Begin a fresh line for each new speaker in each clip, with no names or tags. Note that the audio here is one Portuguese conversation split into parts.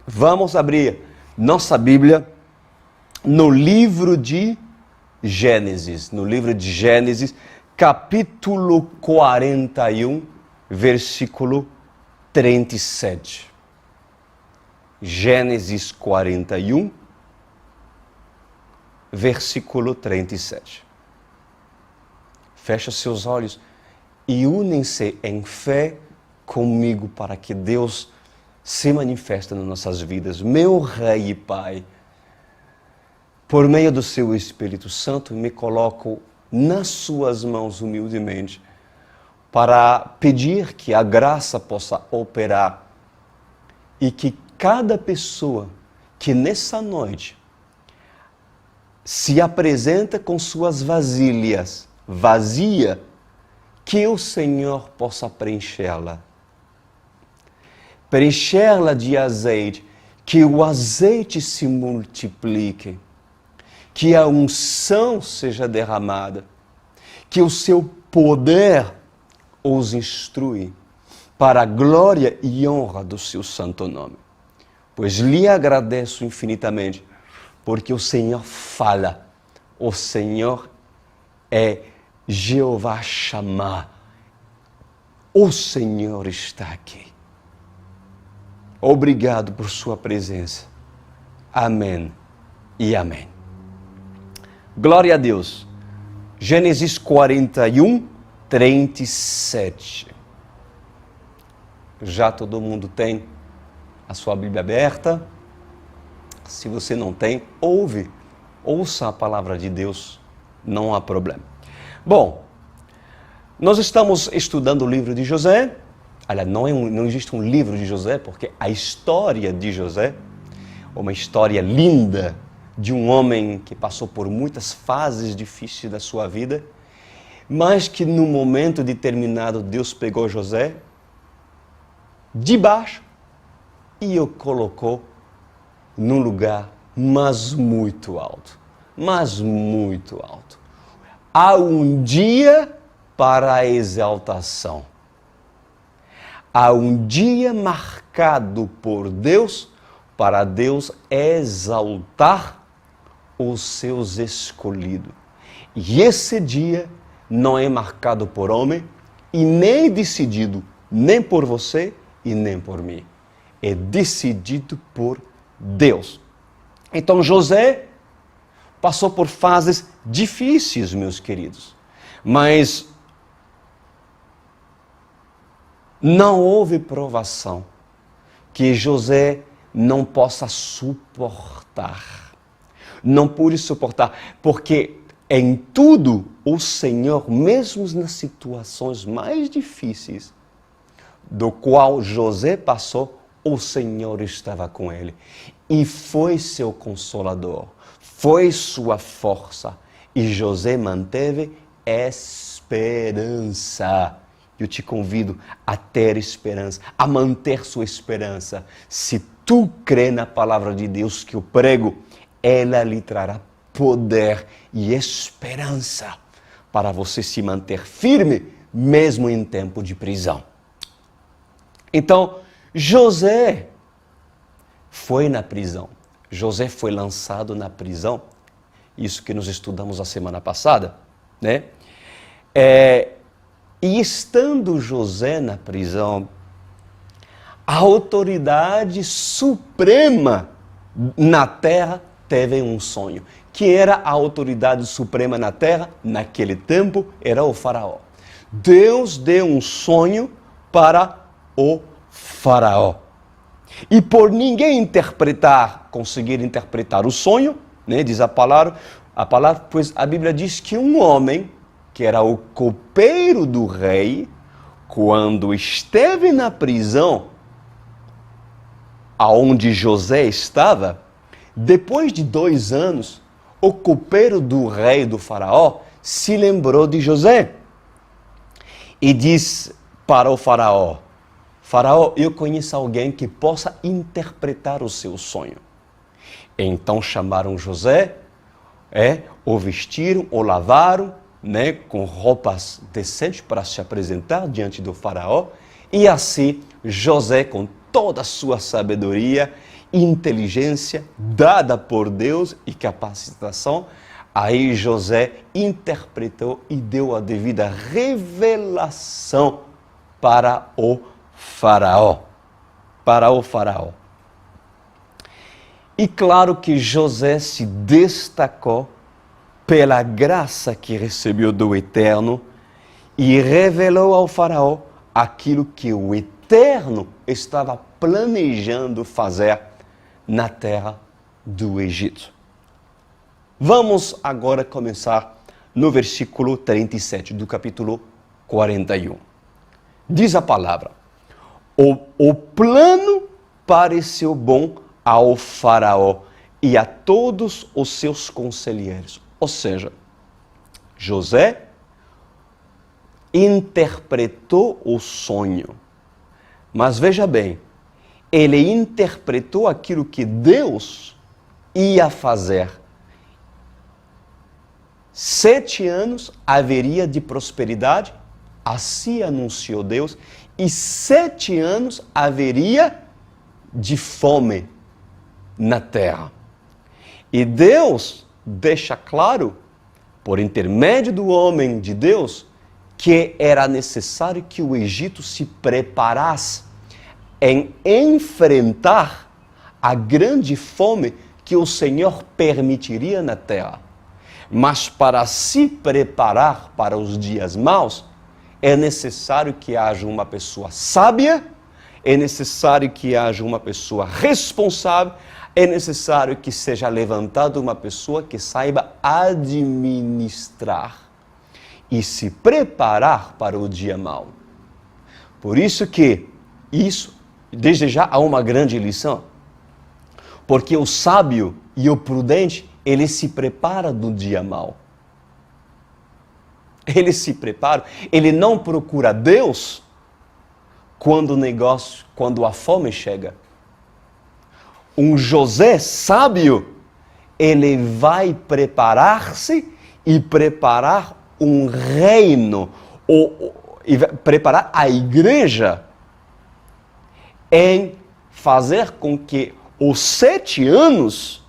Vamos abrir nossa Bíblia no livro de Gênesis. No livro de Gênesis, capítulo 41, versículo 37. Gênesis 41, versículo 37. Fecha seus olhos e unem-se em fé comigo para que Deus se manifeste nas nossas vidas. Meu Rei e Pai, por meio do seu Espírito Santo, me coloco nas suas mãos humildemente para pedir que a graça possa operar e que cada pessoa que nessa noite se apresenta com suas vasilhas vazia, que o Senhor possa preenchê-la. Preenchê-la de azeite, que o azeite se multiplique, que a unção seja derramada, que o seu poder os instrui para a glória e honra do seu santo nome. Pois lhe agradeço infinitamente, porque o Senhor fala, o Senhor é Jeová Shammah, o Senhor está aqui. Obrigado por sua presença. Amém e amém. Glória a Deus. Gênesis 41, 37. Já todo mundo tem a sua Bíblia aberta? Se você não tem, ouça a palavra de Deus, não há problema. Bom, nós estamos estudando o livro de José. Olha, não existe um livro de José, porque a história de José, uma história linda de um homem que passou por muitas fases difíceis da sua vida, mas que no momento determinado Deus pegou José de baixo e o colocou num lugar mas muito alto. Há um dia para a exaltação. Há um dia marcado por Deus para Deus exaltar os seus escolhidos. E esse dia não é marcado por homem e nem decidido nem por você e nem por mim. É decidido por Deus. Então José passou por fases difíceis, meus queridos, mas não houve provação que José não possa suportar. Não pôde suportar, porque em tudo o Senhor, mesmo nas situações mais difíceis, do qual José passou, o Senhor estava com ele. E foi seu consolador, foi sua força. E José manteve esperança. Eu te convido a ter esperança, a manter sua esperança. Se tu crê na palavra de Deus que eu prego, ela lhe trará poder e esperança para você se manter firme, mesmo em tempo de prisão. Então, José foi na prisão. José foi lançado na prisão. Isso que nós estudamos a semana passada, né? E estando José na prisão, a autoridade suprema na terra teve um sonho. Que era a autoridade suprema na terra, naquele tempo, era o faraó. Deus deu um sonho para o faraó. E por ninguém conseguir interpretar o sonho, né, diz a palavra, pois a Bíblia diz que um homem, que era o copeiro do rei, quando esteve na prisão, aonde José estava, depois de 2 anos, o copeiro do rei do faraó se lembrou de José e disse para o faraó: Faraó, eu conheço alguém que possa interpretar o seu sonho. Então chamaram José, o vestiram, o lavaram, né, com roupas decentes para se apresentar diante do faraó. E assim José, com toda a sua sabedoria inteligência dada por Deus e capacitação, aí José interpretou e deu a devida revelação para o faraó. Para o faraó. E claro que José se destacou pela graça que recebeu do Eterno e revelou ao faraó aquilo que o Eterno estava planejando fazer na terra do Egito. Vamos agora começar no versículo 37 do capítulo 41. Diz a palavra: o plano pareceu bom ao faraó e a todos os seus conselheiros. Ou seja, José interpretou o sonho. Mas veja bem, ele interpretou aquilo que Deus ia fazer. 7 anos haveria de prosperidade, assim anunciou Deus, e 7 anos haveria de fome na terra. E Deus deixa claro, por intermédio do homem de Deus, que era necessário que o Egito se preparasse em enfrentar a grande fome que o Senhor permitiria na terra. Mas para se preparar para os dias maus, é necessário que haja uma pessoa sábia, é necessário que haja uma pessoa responsável, é necessário que seja levantada uma pessoa que saiba administrar e se preparar para o dia mau. Por isso que desde já, há uma grande lição. Porque o sábio e o prudente, ele se prepara do dia mau. Ele se prepara, ele não procura Deus quando a fome chega. Um José sábio, ele vai preparar-se e preparar um reino, e preparar a igreja em fazer com que os 7 anos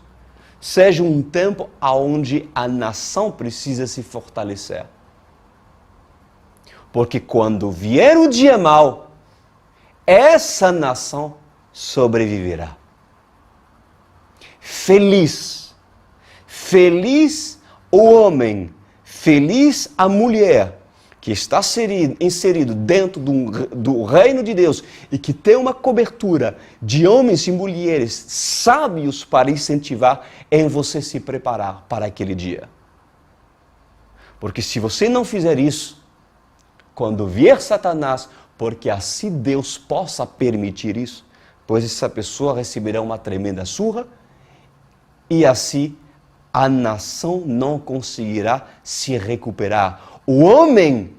seja um tempo onde a nação precisa se fortalecer. Porque quando vier o dia mau, essa nação sobreviverá. Feliz o homem, feliz a mulher que está inserido dentro do reino de Deus e que tem uma cobertura de homens e mulheres sábios para incentivar em você se preparar para aquele dia. Porque se você não fizer isso, quando vier Satanás, porque assim Deus possa permitir isso, pois essa pessoa receberá uma tremenda surra e assim a nação não conseguirá se recuperar. O homem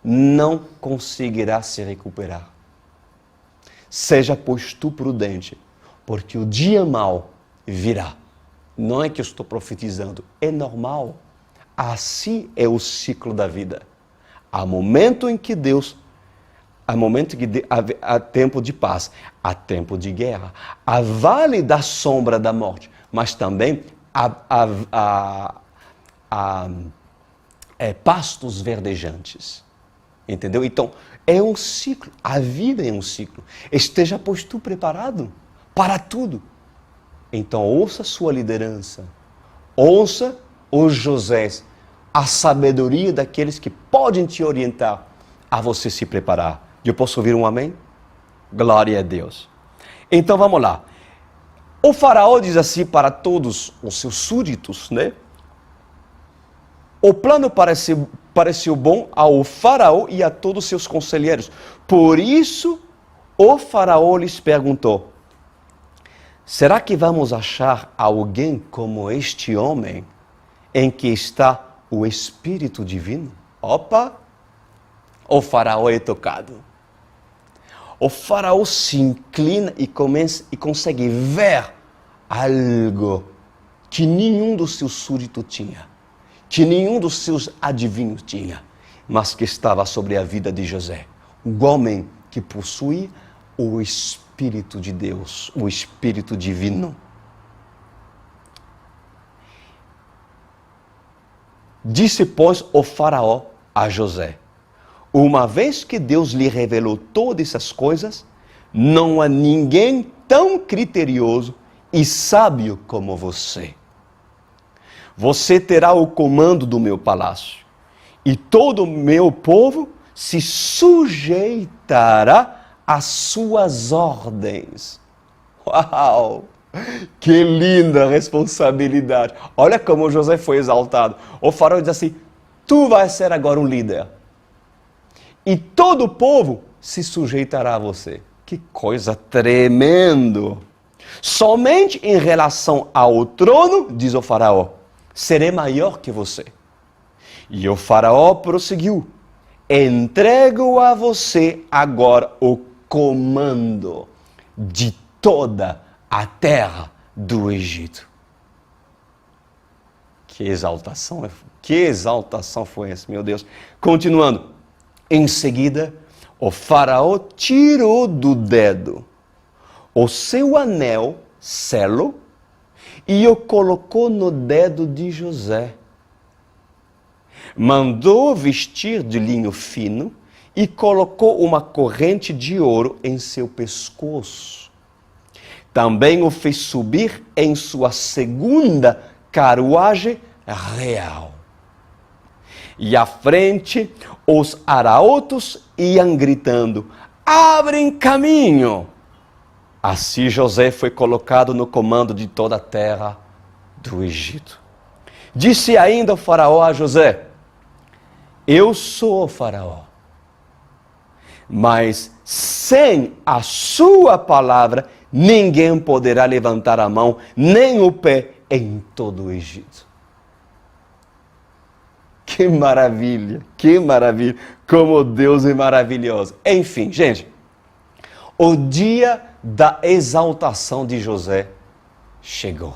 não conseguirá se recuperar. Seja, pois, tu prudente, porque o dia mau virá. Não é que eu estou profetizando, é normal. Assim é o ciclo da vida. Há momento em que há tempo de paz, há tempo de guerra, há vale da sombra da morte, mas também há pastos verdejantes. Entendeu? Então, é um ciclo. A vida é um ciclo. Esteja, pois, tu preparado para tudo. Então, ouça a sua liderança. Ouça os Josés. A sabedoria daqueles que podem te orientar a você se preparar. Eu posso ouvir um amém? Glória a Deus. Então, vamos lá. O faraó diz assim para todos os seus súditos, né? O plano pareceu bom ao faraó e a todos os seus conselheiros. Por isso, o faraó lhes perguntou: será que vamos achar alguém como este homem em que está o Espírito Divino? Opa! O faraó é tocado. O faraó se inclina e consegue ver algo que nenhum dos seus súditos tinha, que nenhum dos seus adivinhos tinha, mas que estava sobre a vida de José. Um homem que possui o Espírito Espírito de Deus, o Espírito Divino. Disse, pois, o faraó a José: uma vez que Deus lhe revelou todas essas coisas, não há ninguém tão criterioso e sábio como você. Você terá o comando do meu palácio, e todo o meu povo se sujeitará às suas ordens. Uau! Que linda responsabilidade! Olha como José foi exaltado. O faraó diz assim: tu vais ser agora um líder. E todo o povo se sujeitará a você. Que coisa tremenda! Somente em relação ao trono, diz o faraó, serei maior que você. E o faraó prosseguiu: entrego a você agora o comando de toda a terra do Egito. Que exaltação foi essa, meu Deus. Continuando. Em seguida, o faraó tirou do dedo o seu anel, selo, e o colocou no dedo de José. Mandou vestir de linho fino e colocou uma corrente de ouro em seu pescoço. Também o fez subir em sua segunda carruagem real. E à frente, os arautos iam gritando: abrem caminho! Assim José foi colocado no comando de toda a terra do Egito. Disse ainda o faraó a José: eu sou o faraó, mas sem a sua palavra, ninguém poderá levantar a mão, nem o pé em todo o Egito. Que maravilha, como Deus é maravilhoso. Enfim, gente, o dia da exaltação de José chegou.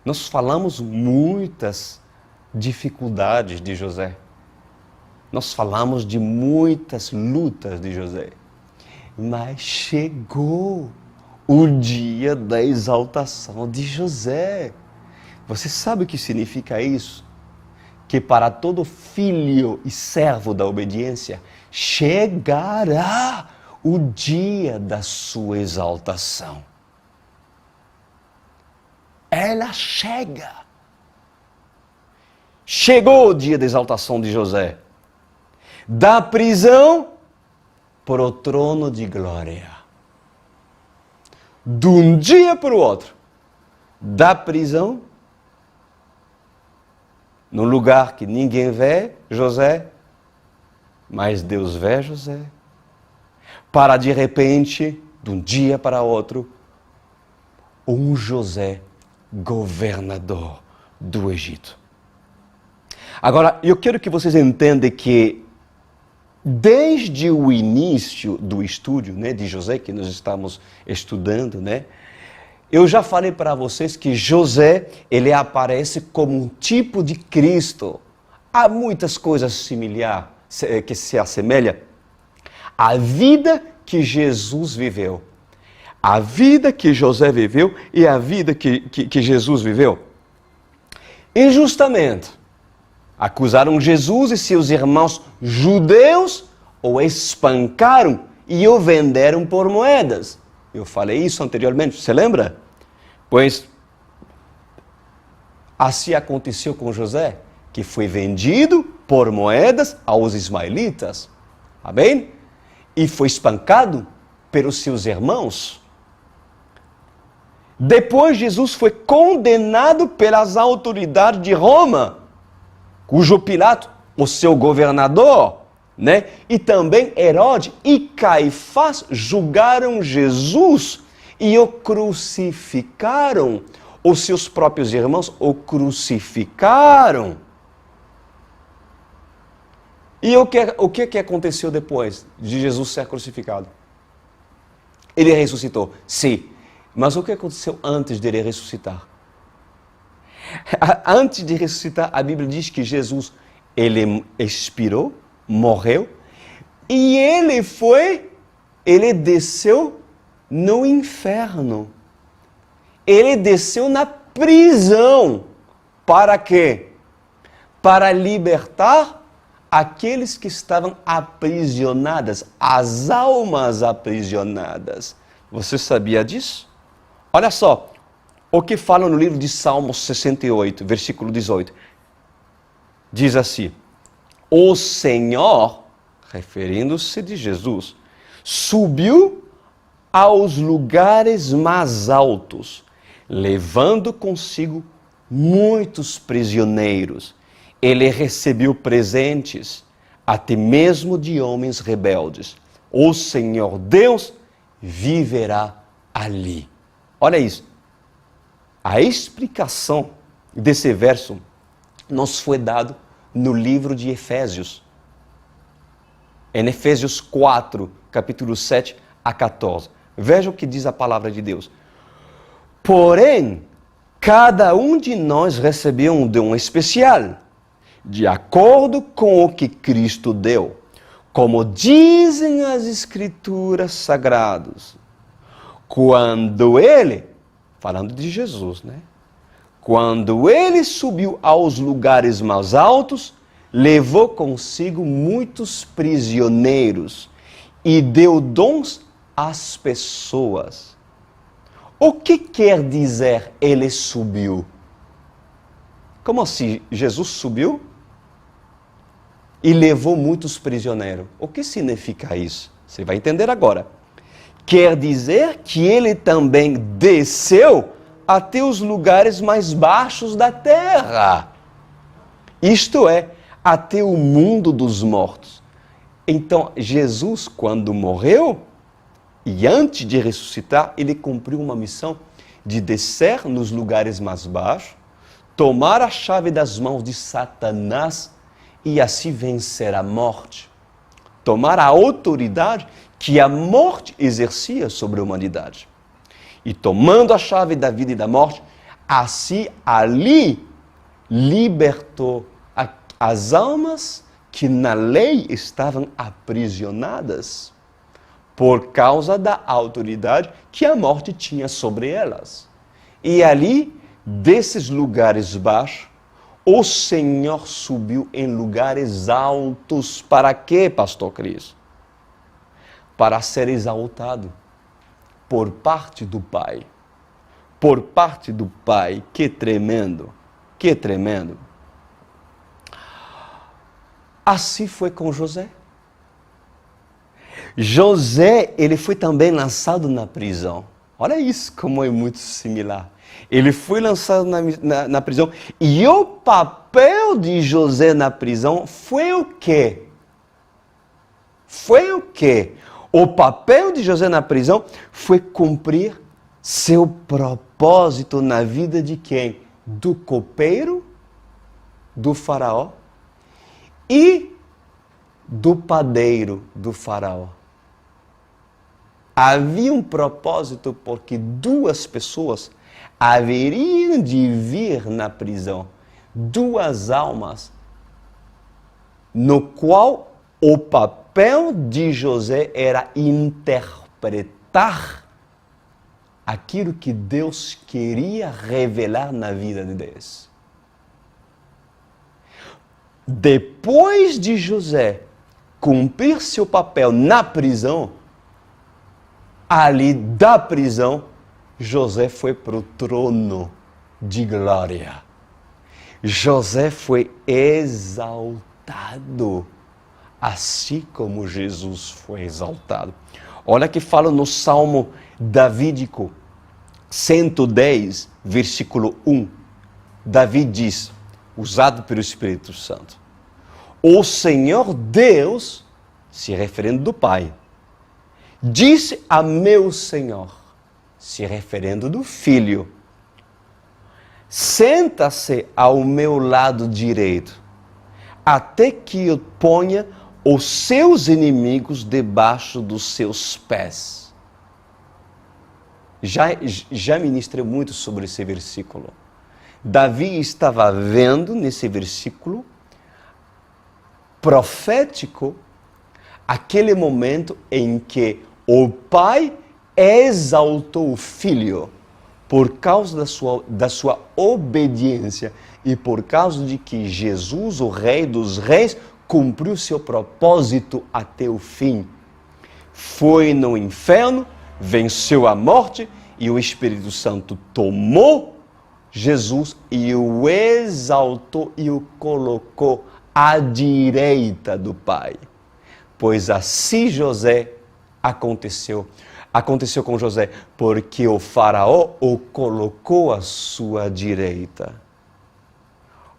Nós falamos muitas dificuldades de José. Nós falamos de muitas lutas de José. Mas chegou o dia da exaltação de José. Você sabe o que significa isso? Que para todo filho e servo da obediência, chegará o dia da sua exaltação. Ela chega. Chegou o dia da exaltação de José. Da prisão para o trono de glória. De um dia para o outro. Da prisão, no lugar que ninguém vê José, mas Deus vê José. Para de repente, de um dia para outro, um José governador do Egito. Agora, eu quero que vocês entendam que desde o início do estudo, de José, que nós estamos estudando, eu já falei para vocês que José, ele aparece como um tipo de Cristo. Há muitas coisas similares, que se assemelham à vida que Jesus viveu. A vida que José viveu e a vida que Jesus viveu. Injustamente, acusaram Jesus e seus irmãos judeus, o espancaram e o venderam por moedas. Eu falei isso anteriormente, você lembra? Pois assim aconteceu com José, que foi vendido por moedas aos ismaelitas. Amém? E foi espancado pelos seus irmãos. Depois Jesus foi condenado pelas autoridades de Roma, cujo Pilato, o seu governador, e também Herodes e Caifás julgaram Jesus e o crucificaram. Os seus próprios irmãos o crucificaram. E o que aconteceu depois de Jesus ser crucificado? Ele ressuscitou, sim. Mas o que aconteceu antes dele ressuscitar? Antes de ressuscitar, a Bíblia diz que Jesus, ele expirou, morreu, e ele desceu no inferno. Ele desceu na prisão. Para quê? Para libertar aqueles que estavam aprisionadas, as almas aprisionadas. Você sabia disso? Olha só, o que fala no livro de Salmos 68, versículo 18. Diz assim: o Senhor, referindo-se de Jesus, subiu aos lugares mais altos, levando consigo muitos prisioneiros. Ele recebeu presentes, até mesmo de homens rebeldes. O Senhor Deus viverá ali. Olha isso. A explicação desse verso nos foi dado no livro de Efésios. Em Efésios 4, capítulo 7 a 14. Veja o que diz a palavra de Deus. Porém, cada um de nós recebeu um dom especial, de acordo com o que Cristo deu. Como dizem as Escrituras Sagradas, quando ele, falando de Jesus, né? Quando ele subiu aos lugares mais altos, levou consigo muitos prisioneiros e deu dons às pessoas. O que quer dizer ele subiu? Como assim? Jesus subiu e levou muitos prisioneiros. O que significa isso? Você vai entender agora. Quer dizer que ele também desceu até os lugares mais baixos da terra. Isto é, até o mundo dos mortos. Então, Jesus, quando morreu, e antes de ressuscitar, ele cumpriu uma missão de descer nos lugares mais baixos, tomar a chave das mãos de Satanás e assim vencer a morte. Tomar a autoridade que a morte exercia sobre a humanidade. E tomando a chave da vida e da morte, assim ali libertou as almas que na lei estavam aprisionadas por causa da autoridade que a morte tinha sobre elas. E ali, desses lugares baixos, o Senhor subiu em lugares altos. Para quê, pastor Cris? Para ser exaltado por parte do Pai. Por parte do Pai. Que tremendo, que tremendo. Assim foi com José. José, ele foi também lançado na prisão. Olha isso, como é muito similar. Ele foi lançado na prisão. E o papel de José na prisão foi o quê? Foi o quê? O papel de José na prisão foi cumprir seu propósito na vida de quem? Do copeiro, do faraó e do padeiro do faraó. Havia um propósito porque duas pessoas haveriam de vir na prisão. Duas almas, no qual o papel de José era interpretar aquilo que Deus queria revelar na vida de Deus. Depois de José cumprir seu papel na prisão, ali da prisão, José foi para o trono de glória. José foi exaltado, assim como Jesus foi exaltado. Olha que fala no Salmo Davídico 110, versículo 1. Davi diz, usado pelo Espírito Santo: o Senhor Deus, se referindo do Pai, disse a meu Senhor, se referindo do Filho: senta-se ao meu lado direito, até que eu ponha os seus inimigos debaixo dos seus pés. Já ministrei muito sobre esse versículo. Davi estava vendo nesse versículo profético, aquele momento em que o Pai exaltou o Filho por causa da sua obediência e por causa de que Jesus, o Rei dos Reis, cumpriu seu propósito até o fim. Foi no inferno, venceu a morte e o Espírito Santo tomou Jesus e o exaltou e o colocou à direita do Pai. Pois assim José aconteceu com José, porque o faraó o colocou à sua direita.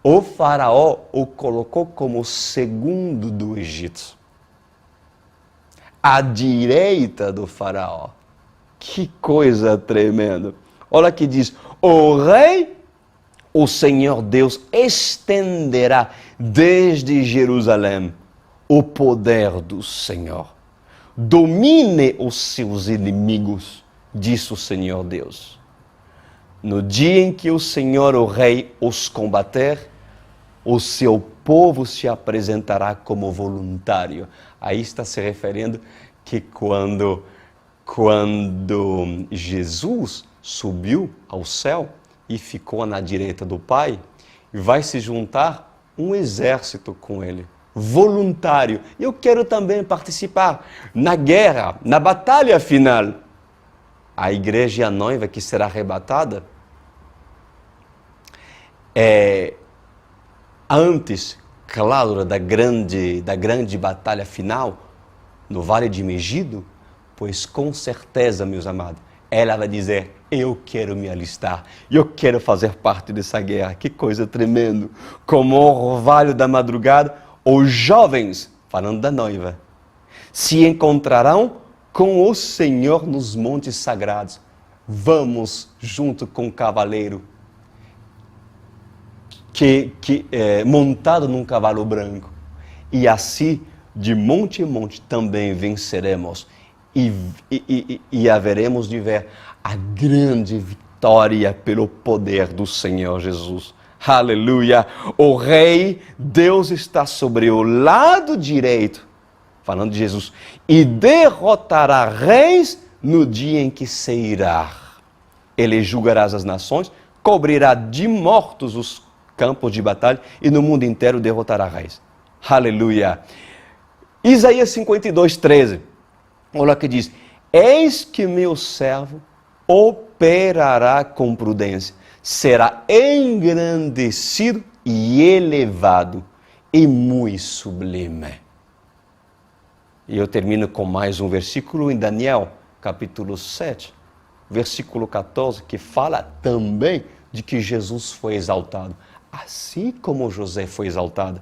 O faraó o colocou como segundo do Egito. À direita do faraó. Que coisa tremenda. Olha que diz, o rei, o Senhor Deus, estenderá desde Jerusalém o poder do Senhor. Domine os seus inimigos, disse o Senhor Deus. No dia em que o Senhor, o Rei, os combater, o seu povo se apresentará como voluntário. Aí está se referindo que quando Jesus subiu ao céu e ficou na direita do Pai, vai se juntar um exército com ele, voluntário. Eu quero também participar na guerra, na batalha final. A igreja e a noiva que será arrebatada antes, claro, da grande batalha final no Vale de Megido, pois com certeza, meus amados, ela vai dizer, eu quero me alistar, eu quero fazer parte dessa guerra. Que coisa tremenda. Como o orvalho da madrugada, os jovens, falando da noiva, se encontrarão com o Senhor nos montes sagrados. Vamos junto com o cavaleiro, montado num cavalo branco. E assim, de monte em monte, também venceremos. E haveremos de ver a grande vitória pelo poder do Senhor Jesus. Aleluia! O Rei, Deus está sobre o lado direito, falando de Jesus, e derrotará reis no dia em que se irá. Ele julgará as nações, cobrirá de mortos os campos de batalha e no mundo inteiro derrotará reis. Aleluia! Isaías 52:13. Olha o que diz, eis que meu servo operará com prudência, será engrandecido e elevado e muito sublime. E eu termino com mais um versículo em Daniel, capítulo 7, versículo 14, que fala também de que Jesus foi exaltado, assim como José foi exaltado,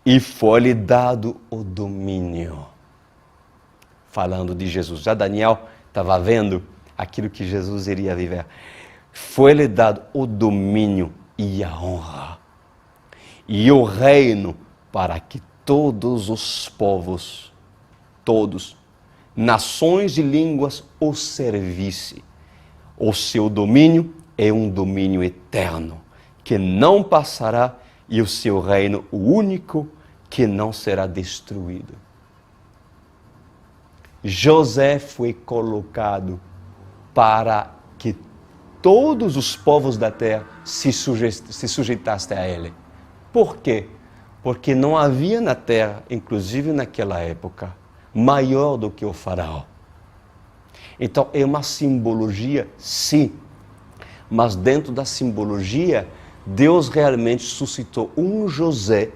e foi-lhe dado o domínio. Falando de Jesus. Já Daniel estava vendo aquilo que Jesus iria viver. Foi-lhe dado o domínio e a honra. E o reino para que todos os povos, todos, nações e línguas o servissem. O seu domínio é um domínio eterno, que não passará, e o seu reino o único, que não será destruído. José foi colocado para que todos os povos da terra se sujeitassem a ele. Por quê? Porque não havia na terra, inclusive naquela época, maior do que o faraó. Então é uma simbologia, sim, mas dentro da simbologia, Deus realmente suscitou um José,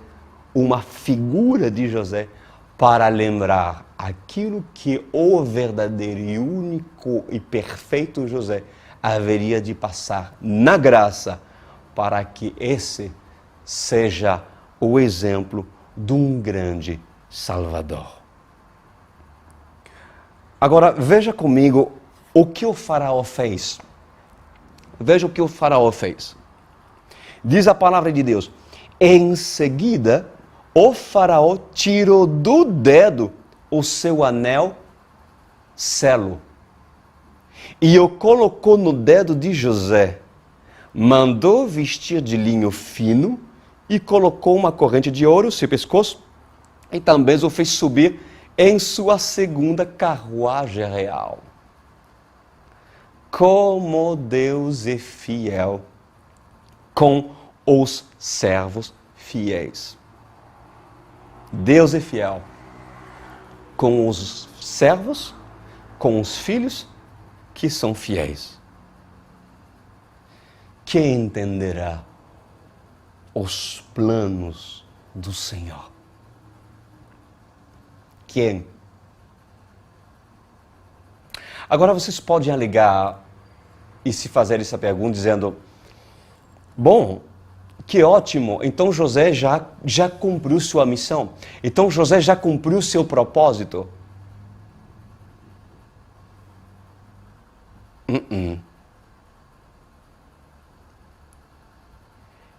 uma figura de José, para lembrar aquilo que o verdadeiro e único e perfeito José haveria de passar na graça, para que esse seja o exemplo de um grande Salvador. Agora, veja comigo o que o faraó fez. Veja o que o faraó fez. Diz a palavra de Deus, em seguida, o faraó tirou do dedo o seu anel selo e o colocou no dedo de José. Mandou vestir de linho fino e colocou uma corrente de ouro no seu pescoço, e também o fez subir em sua segunda carruagem real. Como Deus é fiel com os servos fiéis. Deus é fiel com os servos, com os filhos que são fiéis. Quem entenderá os planos do Senhor? Quem? Agora vocês podem alegar e se fazer essa pergunta dizendo: bom, que ótimo, então José já cumpriu sua missão. Então José já cumpriu seu propósito.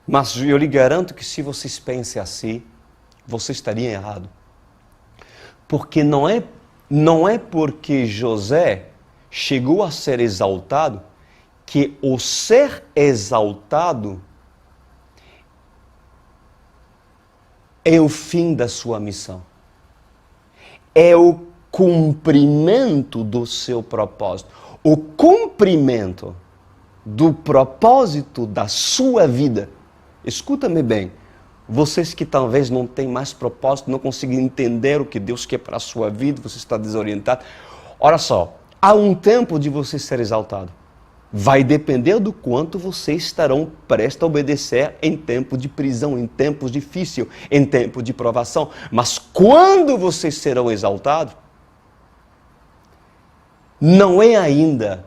Mas eu lhe garanto que se vocês pensem assim, você estaria errado. Porque não é porque José chegou a ser exaltado que o ser exaltado é o fim da sua missão. É o cumprimento do seu propósito. O cumprimento do propósito da sua vida. Escuta-me bem. Vocês que talvez não têm mais propósito, não conseguem entender o que Deus quer para a sua vida, você está desorientado. Olha só, há um tempo de você ser exaltado. Vai depender do quanto vocês estarão prestes a obedecer em tempo de prisão, em tempos difíceis, em tempo de provação. Mas quando vocês serão exaltados, não é ainda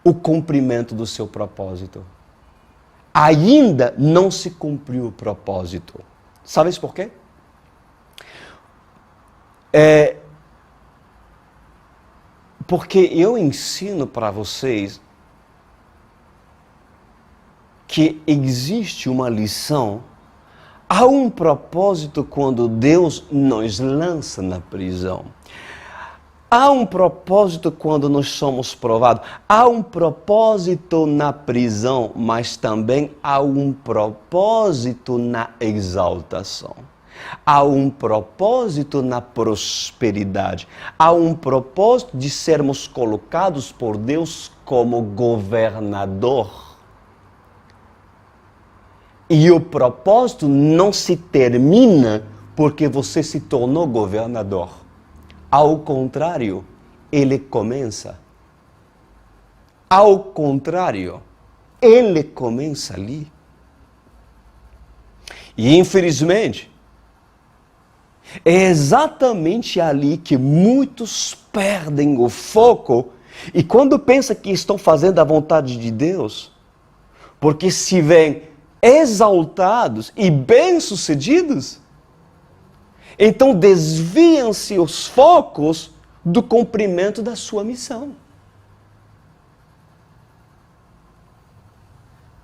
o cumprimento do seu propósito. Ainda não se cumpriu o propósito. Sabes por quê? Porque eu ensino para vocês que existe uma lição, há um propósito quando Deus nos lança na prisão. Há um propósito quando nós somos provados. Há um propósito na prisão, mas também há um propósito na exaltação. Há um propósito na prosperidade. Há um propósito de sermos colocados por Deus como governador. E o propósito não se termina porque você se tornou governador. Ao contrário, ele começa. Ao contrário, ele começa ali. E infelizmente, é exatamente ali que muitos perdem o foco e quando pensam que estão fazendo a vontade de Deus, porque se veem exaltados e bem-sucedidos, então desviam-se os focos do cumprimento da sua missão.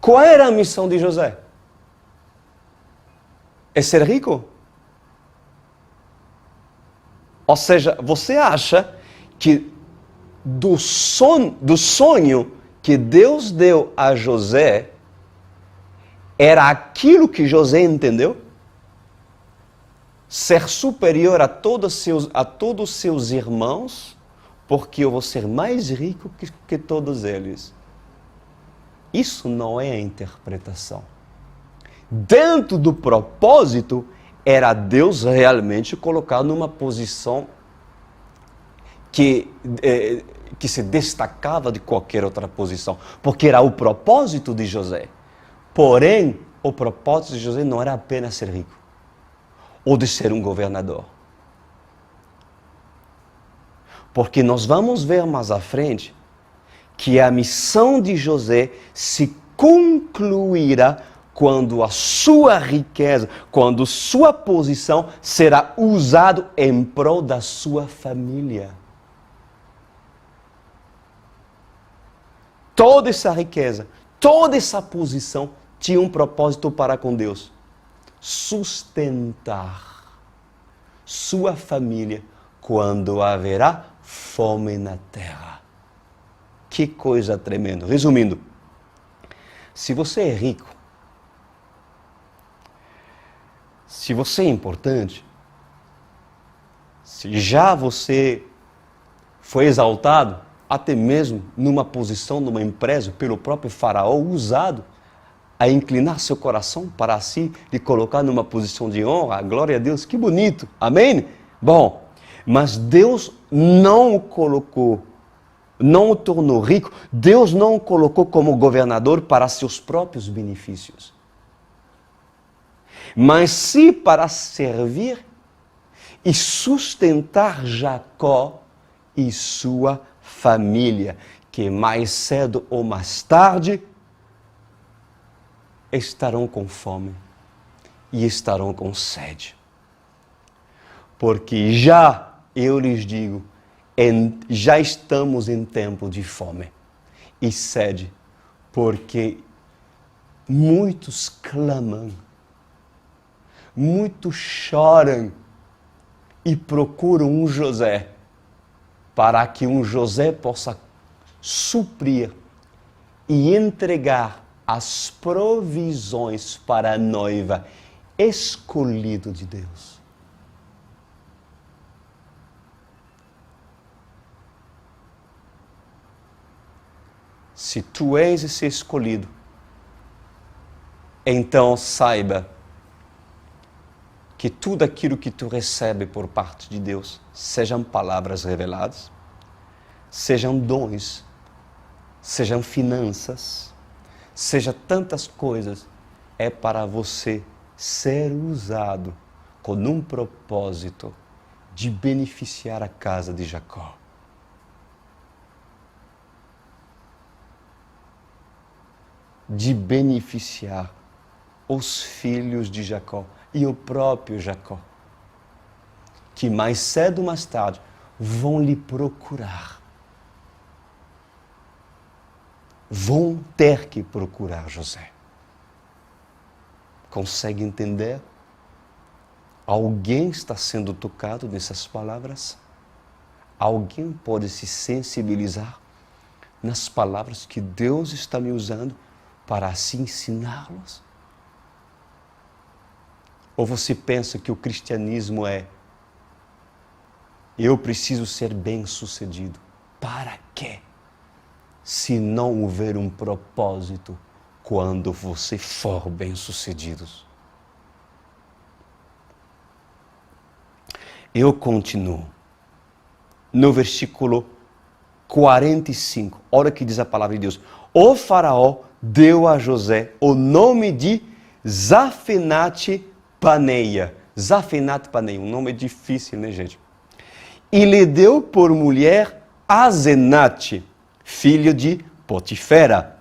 Qual era a missão de José? É ser rico? Ou seja, você acha que do sonho que Deus deu a José era aquilo que José entendeu? Ser superior a todos os seus irmãos, porque eu vou ser mais rico que todos eles. Isso não é a interpretação. Dentro do propósito, era Deus realmente colocado numa posição que se destacava de qualquer outra posição, porque era o propósito de José. Porém, o propósito de José não era apenas ser rico, ou de ser um governador. Porque nós vamos ver mais à frente que a missão de José se concluirá quando a sua riqueza, quando sua posição será usado em prol da sua família. Toda essa riqueza, toda essa posição tinha um propósito para com Deus: sustentar sua família quando haverá fome na terra. Que coisa tremenda. Resumindo, se você é rico, se você é importante, se já você foi exaltado, até mesmo numa posição, numa empresa, pelo próprio faraó, usado a inclinar seu coração para assim lhe colocar numa posição de honra, glória a Deus, que bonito, amém? Bom, mas Deus não o colocou, não o tornou rico, Deus não o colocou como governador para seus próprios benefícios, mas sim para servir e sustentar Jacó e sua família, que mais cedo ou mais tarde estarão com fome e estarão com sede. Porque já, eu lhes digo, já estamos em tempo de fome e sede, porque muitos clamam, muitos choram e procuram um José, para que um José possa suprir e entregar as provisões para a noiva escolhida de Deus. Se tu és esse escolhido, então saiba que tudo aquilo que tu recebe por parte de Deus, sejam palavras reveladas, sejam dons, sejam finanças, seja tantas coisas, é para você ser usado com um propósito de beneficiar a casa de Jacó. De beneficiar os filhos de Jacó e o próprio Jacó, que mais cedo ou mais tarde vão lhe procurar. Vão ter que procurar José. Consegue entender? Alguém está sendo tocado nessas palavras? Alguém pode se sensibilizar nas palavras que Deus está me usando para assim ensiná-los? Ou você pensa que o cristianismo é eu preciso ser bem-sucedido? Para quê? Se não houver um propósito quando você for bem-sucedido. Eu continuo. No versículo 45, olha o que diz a palavra de Deus. O faraó deu a José o nome de Zafenate Paneia. Zafenate Paneia, um nome difícil, né, gente? E lhe deu por mulher Asenate, filho de Potifera,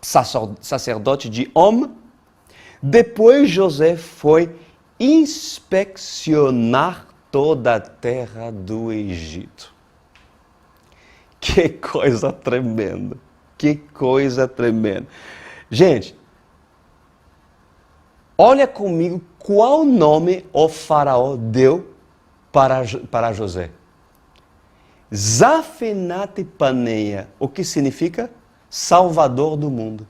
sacerdote de On. Depois José foi inspecionar toda a terra do Egito. Que coisa tremenda! Que coisa tremenda! Gente, olha comigo qual nome o faraó deu para José. Zafenate Paneia, o que significa? Salvador do mundo.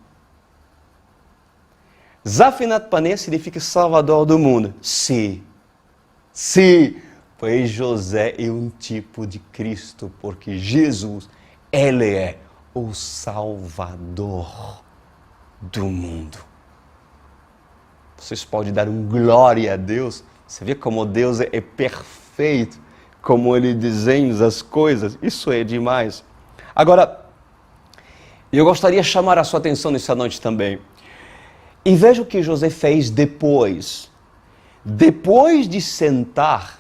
Zafenate Paneia significa Salvador do mundo. Sim, pois José é um tipo de Cristo, porque Jesus, Ele é o Salvador do mundo. Vocês podem dar um glória a Deus. Você vê como Deus é perfeito, como Ele desenha as coisas. Isso é demais. Agora, eu gostaria de chamar a sua atenção nessa noite também. E veja o que José fez depois. Depois de sentar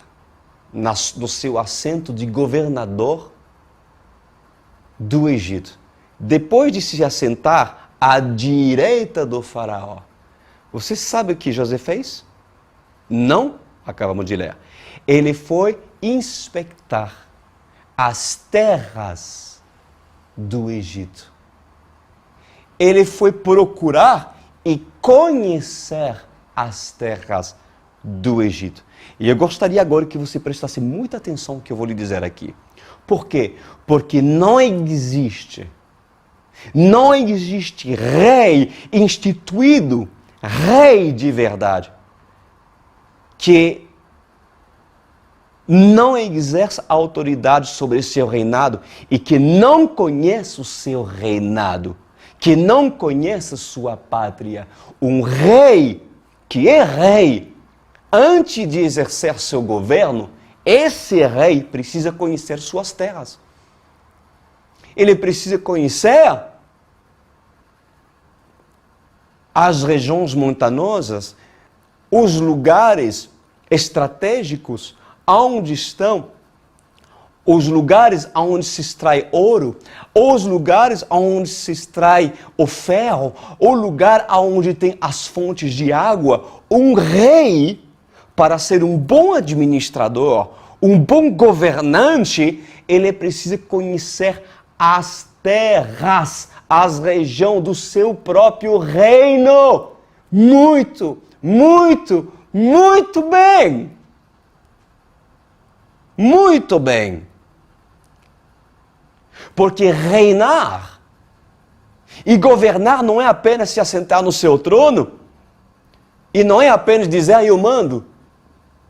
no seu assento de governador do Egito, depois de se assentar à direita do faraó, você sabe o que José fez? Não, acabamos de ler. Ele foi inspectar as terras do Egito. Ele foi procurar e conhecer as terras do Egito. E eu gostaria agora que você prestasse muita atenção no que eu vou lhe dizer aqui. Por quê? Porque não existe rei instituído, rei de verdade, que não exerce autoridade sobre o seu reinado e que não conhece o seu reinado, que não conhece sua pátria. Um rei que é rei, antes de exercer seu governo, esse rei precisa conhecer suas terras. Ele precisa conhecer as regiões montanosas, os lugares estratégicos, onde estão os lugares onde se extrai ouro, os lugares onde se extrai o ferro, o lugar onde tem as fontes de água. Um rei, para ser um bom administrador, um bom governante, ele precisa conhecer as terras, as regiões do seu próprio reino. Muito, muito, muito bem. Muito bem. Porque reinar e governar não é apenas se assentar no seu trono, e não é apenas dizer, eu mando,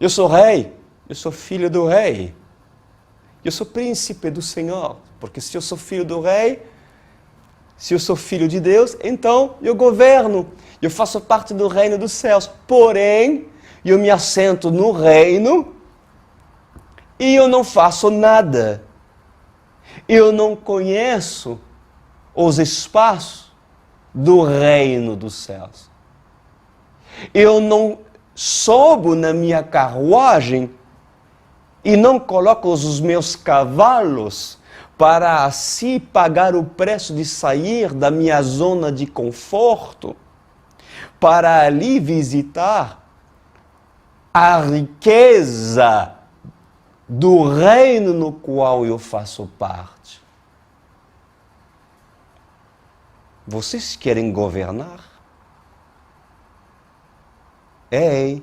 eu sou rei, eu sou filho do rei, eu sou príncipe do Senhor, porque se eu sou filho do rei, se eu sou filho de Deus, então eu governo, eu faço parte do reino dos céus, porém, eu me assento no reino e eu não faço nada. Eu não conheço os espaços do reino dos céus. Eu não sobo na minha carruagem e não coloco os meus cavalos para assim pagar o preço de sair da minha zona de conforto, para ali visitar a riqueza do reino no qual eu faço parte. Vocês querem governar? Ei,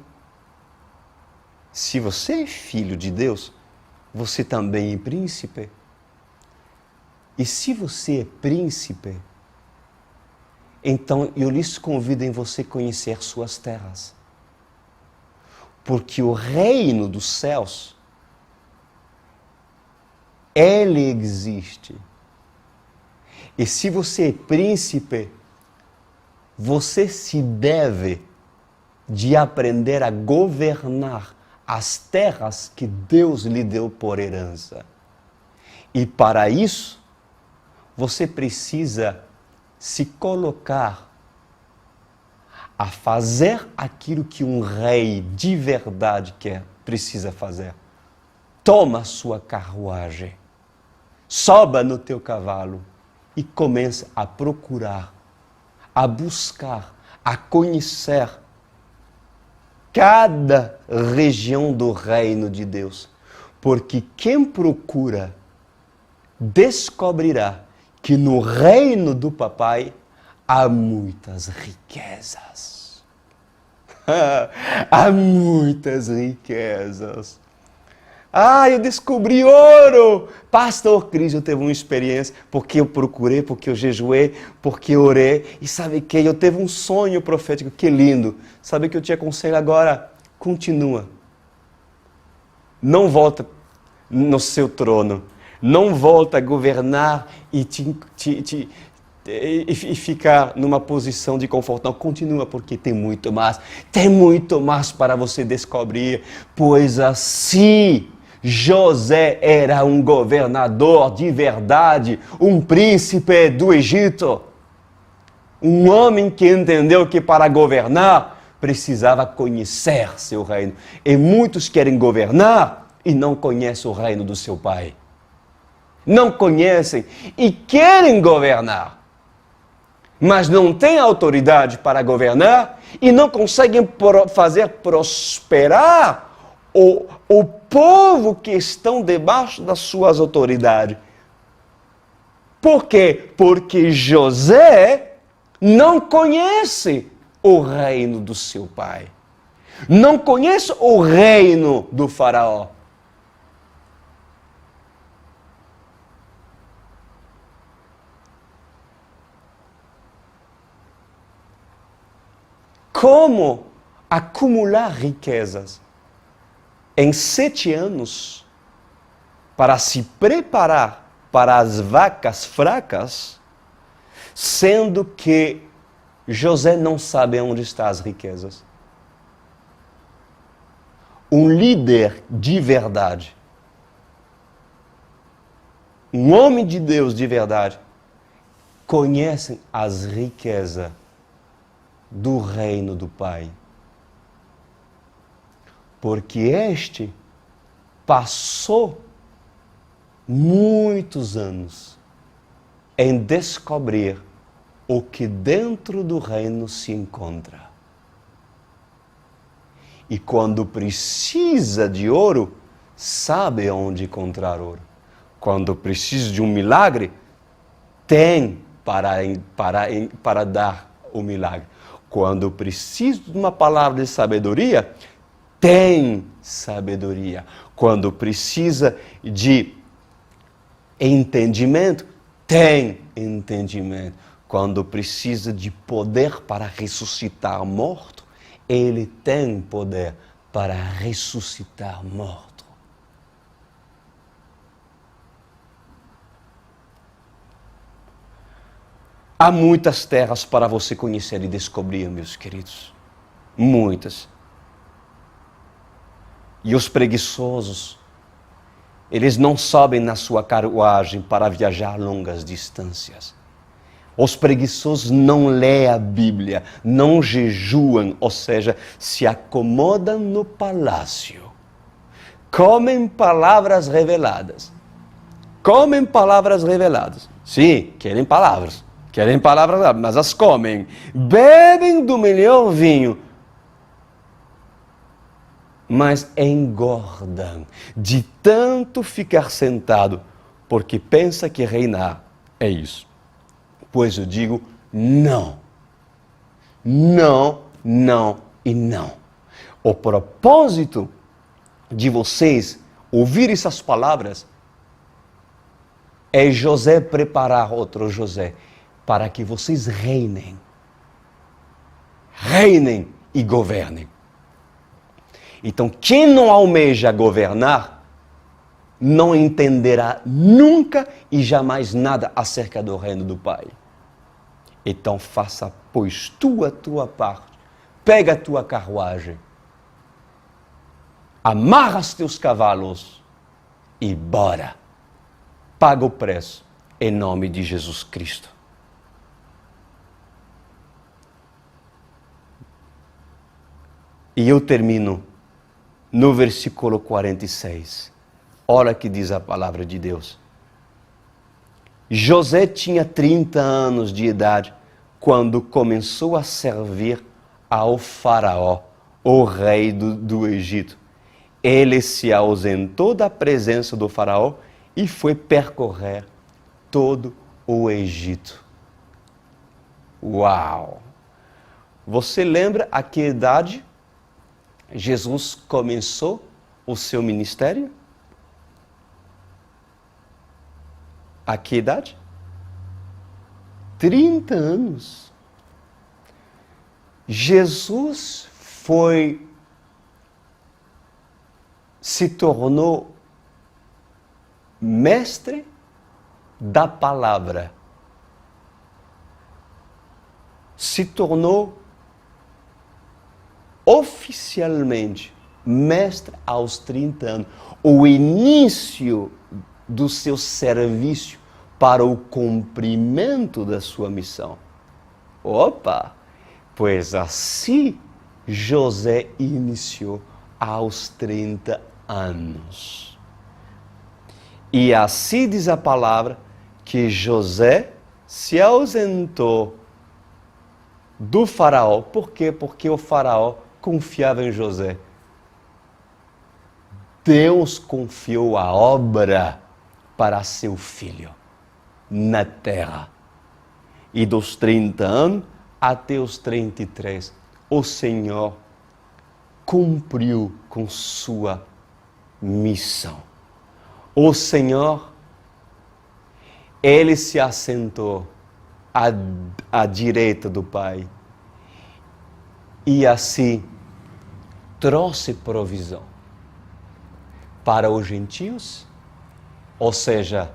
se você é filho de Deus, você também é príncipe. E se você é príncipe, então eu lhes convido em você conhecer suas terras. Porque o reino dos céus, ele existe. E se você é príncipe, você se deve de aprender a governar as terras que Deus lhe deu por herança. E para isso, você precisa se colocar a fazer aquilo que um rei de verdade precisa fazer. Toma a sua carruagem, soba no teu cavalo e comece a procurar, a buscar, a conhecer cada região do reino de Deus. Porque quem procura descobrirá que no reino do Papai há muitas riquezas. Há muitas riquezas. Eu descobri ouro! Pastor Cris, eu tive uma experiência porque eu procurei, porque eu jejuei, porque eu orei. E sabe o que? Eu tive um sonho profético, que lindo. Sabe o que eu te aconselho agora? Continua. Não volta no seu trono. Não volta a governar e ficar numa posição de conforto. Não, continua, porque tem muito mais para você descobrir. Pois assim, José era um governador de verdade, um príncipe do Egito. Um homem que entendeu que para governar precisava conhecer seu reino. E muitos querem governar e não conhecem o reino do seu pai. Não conhecem e querem governar, mas não têm autoridade para governar e não conseguem fazer prosperar o povo que estão debaixo das suas autoridades. Por quê? Porque José não conhece o reino do seu pai. Não conhece o reino do faraó. Como acumular riquezas? em 7 anos, para se preparar para as vacas fracas, sendo que José não sabe onde estão as riquezas. Um líder de verdade, um homem de Deus de verdade, conhece as riquezas do reino do Pai. Porque este passou muitos anos em descobrir o que dentro do reino se encontra. E quando precisa de ouro, sabe onde encontrar ouro. Quando precisa de um milagre, tem para dar o milagre. Quando precisa de uma palavra de sabedoria, tem sabedoria. Quando precisa de entendimento, tem entendimento. Quando precisa de poder para ressuscitar morto, ele tem poder para ressuscitar morto. Há muitas terras para você conhecer e descobrir, meus queridos. Muitas. E os preguiçosos, eles não sobem na sua carruagem para viajar longas distâncias. Os preguiçosos não leem a Bíblia, não jejuam, ou seja, se acomodam no palácio. Comem palavras reveladas. Comem palavras reveladas. Sim, querem palavras, mas as comem. Bebem do melhor vinho, mas engordam de tanto ficar sentado, porque pensa que reinar é isso. Pois eu digo não. Não, não e não. O propósito de vocês ouvir essas palavras é José preparar outro José para que vocês reinem. Reinem e governem. Então, quem não almeja governar, não entenderá nunca e jamais nada acerca do reino do Pai. Então faça, pois, a tua parte. Pega a tua carruagem. Amarra os teus cavalos e bora. Paga o preço em nome de Jesus Cristo. E eu termino no versículo 46. Olha que diz a palavra de Deus. José tinha 30 anos de idade quando começou a servir ao faraó, o rei do Egito. Ele se ausentou da presença do faraó e foi percorrer todo o Egito. Uau! Você lembra a que idade Jesus começou o seu ministério? A que idade? 30 anos. Jesus se tornou mestre da palavra. Se tornou oficialmente mestre aos 30 anos. O início do seu serviço para o cumprimento da sua missão. Opa! Pois assim José iniciou aos 30 anos. E assim diz a palavra que José se ausentou do faraó. Por quê? Porque o faraó confiava em José. Deus confiou a obra para seu filho na terra. E dos 30 anos até os 33, o Senhor cumpriu com sua missão. O Senhor, Ele se assentou à direita do Pai e assim trouxe provisão. para os gentios, ou seja,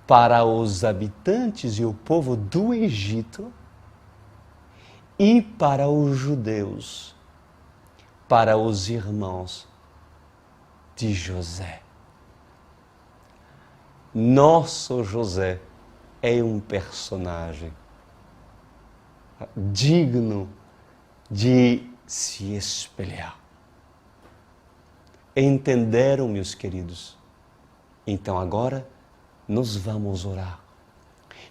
para os habitantes e o povo do Egito, e para os judeus, para os irmãos de José. Nosso José é um personagem digno de se espelhar. Entenderam, meus queridos? Então agora nós vamos orar.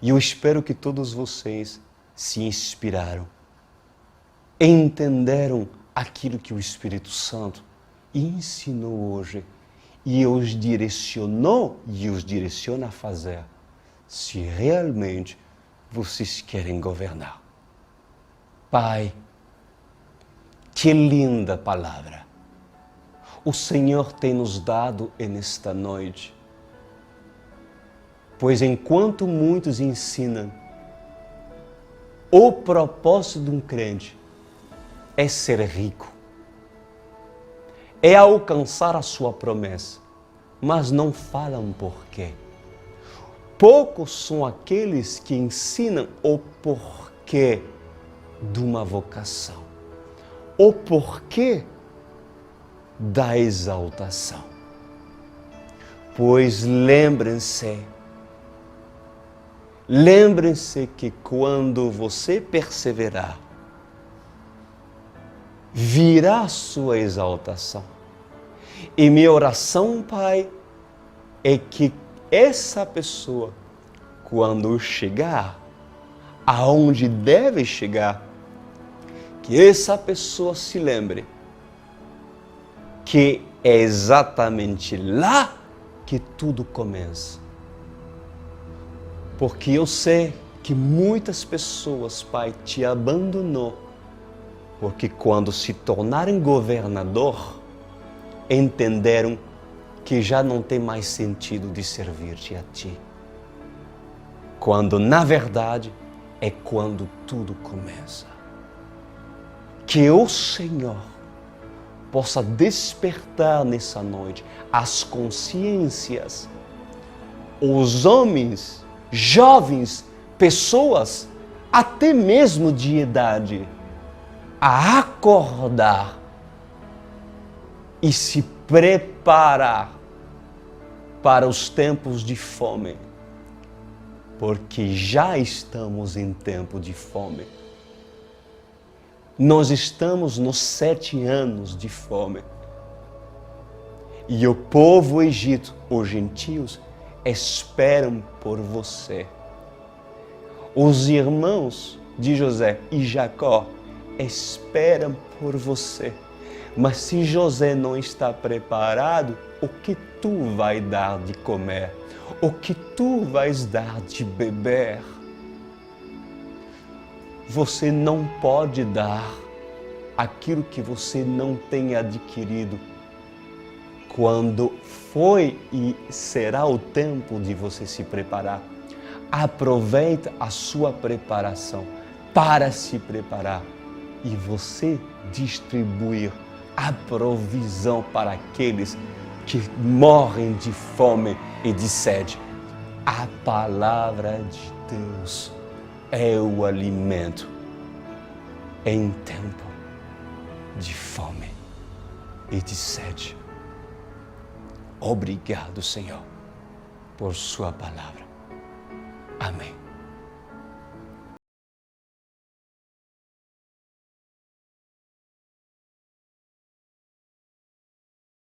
E eu espero que todos vocês se inspiraram, entenderam aquilo que o Espírito Santo ensinou hoje e os direcionou e os direciona a fazer, se realmente vocês querem governar. Pai, que linda palavra o Senhor tem nos dado nesta noite. Pois enquanto muitos ensinam, o propósito de um crente é ser rico, é alcançar a sua promessa, mas não falam porquê. Poucos são aqueles que ensinam o porquê de uma vocação, o porquê da exaltação. Pois lembrem-se que quando você perseverar, virá a sua exaltação. E minha oração, Pai, é que essa pessoa, quando chegar aonde deve chegar, que essa pessoa se lembre que é exatamente lá que tudo começa. Porque eu sei que muitas pessoas, Pai, te abandonou, porque quando se tornaram governador, entenderam que já não tem mais sentido de servir-te a ti. Quando, na verdade, é quando tudo começa. Que o Senhor possa despertar nessa noite as consciências, os homens, jovens, pessoas, até mesmo de idade, a acordar e se preparar para os tempos de fome, porque já estamos em tempo de fome. Nós estamos nos 7 anos de fome. E o povo Egito, os gentios, esperam por você. Os irmãos de José e Jacó esperam por você. Mas se José não está preparado, o que tu vai dar de comer? O que tu vais dar de beber? Você não pode dar aquilo que você não tem adquirido. Quando foi e será o tempo de você se preparar, aproveita a sua preparação para se preparar e você distribuir a provisão para aqueles que morrem de fome e de sede. A palavra de Deus é o alimento em tempo de fome e de sede. Obrigado, Senhor, por sua palavra. Amém.